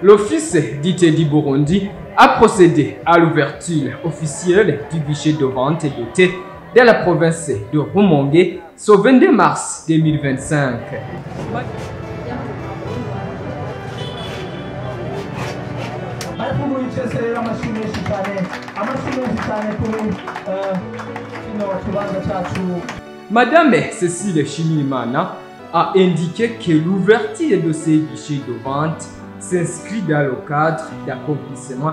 L'Office du thé du Burundi a procédé à l'ouverture officielle du guichet de vente de thé dans la province de Rumonge ce 22 mars 2025. Madame Cécile Chimimana a indiqué que l'ouverture de ces guichets de vente s'inscrit dans le cadre d'accomplissement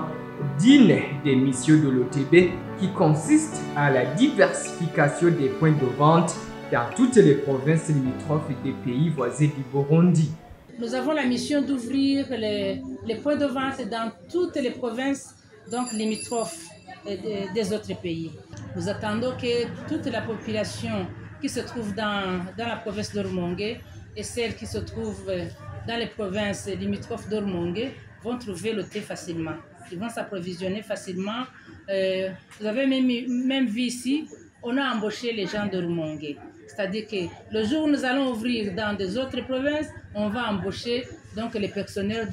d'une des missions de l'OTB qui consiste à la diversification des points de vente dans toutes les provinces limitrophes des pays voisins du Burundi. Nous avons la mission d'ouvrir les points de vente dans toutes les provinces donc limitrophes des autres pays. Nous attendons que toute la population qui se trouve dans la province de Rumonge et celles qui se trouvent dans les provinces limitrophes de Rumonge vont trouver le thé facilement. Ils vont s'approvisionner facilement. Vous avez même vu ici, on a embauché les gens de Rumonge. C'est-à-dire que le jour où nous allons ouvrir dans des autres provinces, on va embaucher donc les personnels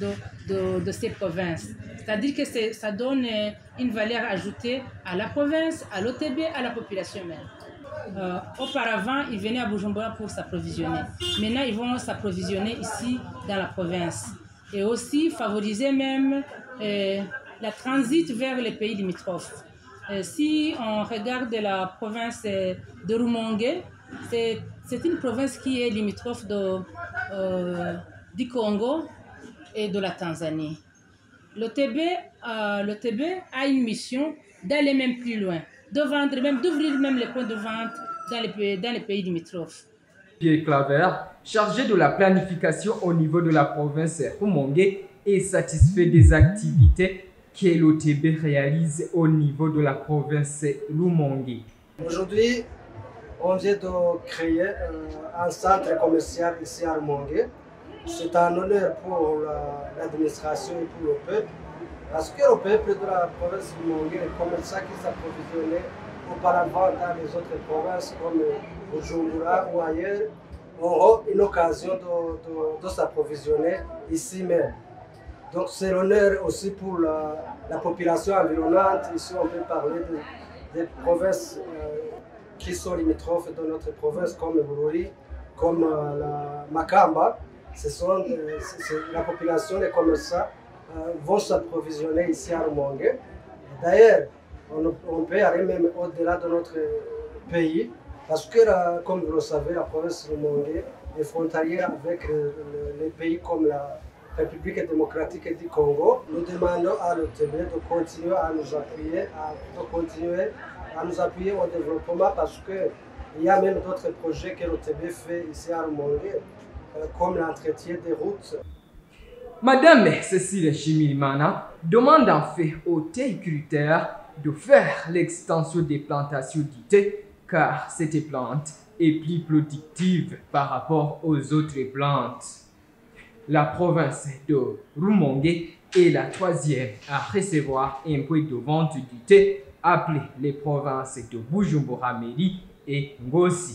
de ces provinces. C'est-à-dire que ça donne une valeur ajoutée à la province, à l'OTB, à la population même. Auparavant, ils venaient à Bujumbura pour s'approvisionner. Maintenant, ils vont s'approvisionner ici dans la province. Et aussi favoriser même la transit vers les pays limitrophes. Si on regarde la province de Rumonge, c'est une province qui est limitrophe du Congo et de la Tanzanie. L'OTB a une mission d'aller même plus loin, de vendre même, d'ouvrir même les points de vente dans les pays limitrophes. Pierre Claver, chargé de la planification au niveau de la province Rumonge, est satisfait des activités que l'OTB réalise au niveau de la province Rumonge. Aujourd'hui, on vient de créer un centre commercial ici à Rumonge. C'est un honneur pour l'administration et pour le peuple, parce que le peuple de la province de Rumonge, les commerçants qui s'approvisionnaient auparavant dans les autres provinces comme Bujumbura ou ailleurs, auront une occasion de s'approvisionner ici même. Donc c'est l'honneur aussi pour la population environnante. Ici on peut parler des provinces qui sont limitrophes de notre province comme Bururi, comme la Makamba. La population, les commerçants vont s'approvisionner ici à Rumonge. D'ailleurs, on peut aller même au-delà de notre pays, parce que, comme vous le savez, la province de Rumonge est frontalière avec les pays comme la République démocratique du Congo. Nous demandons à l'OTB de continuer à nous appuyer, au développement, parce qu'il y a même d'autres projets que l'OTB fait ici à Rumonge, comme l'entretien des routes. Madame Cécile Chimimana demande en fait aux théiculteurs de faire l'extension des plantations du thé, car cette plante est plus productive par rapport aux autres plantes. La province de Rumonge est la troisième à recevoir un point de vente du thé appelé les provinces de Bujumbura Mairie et Ngozi.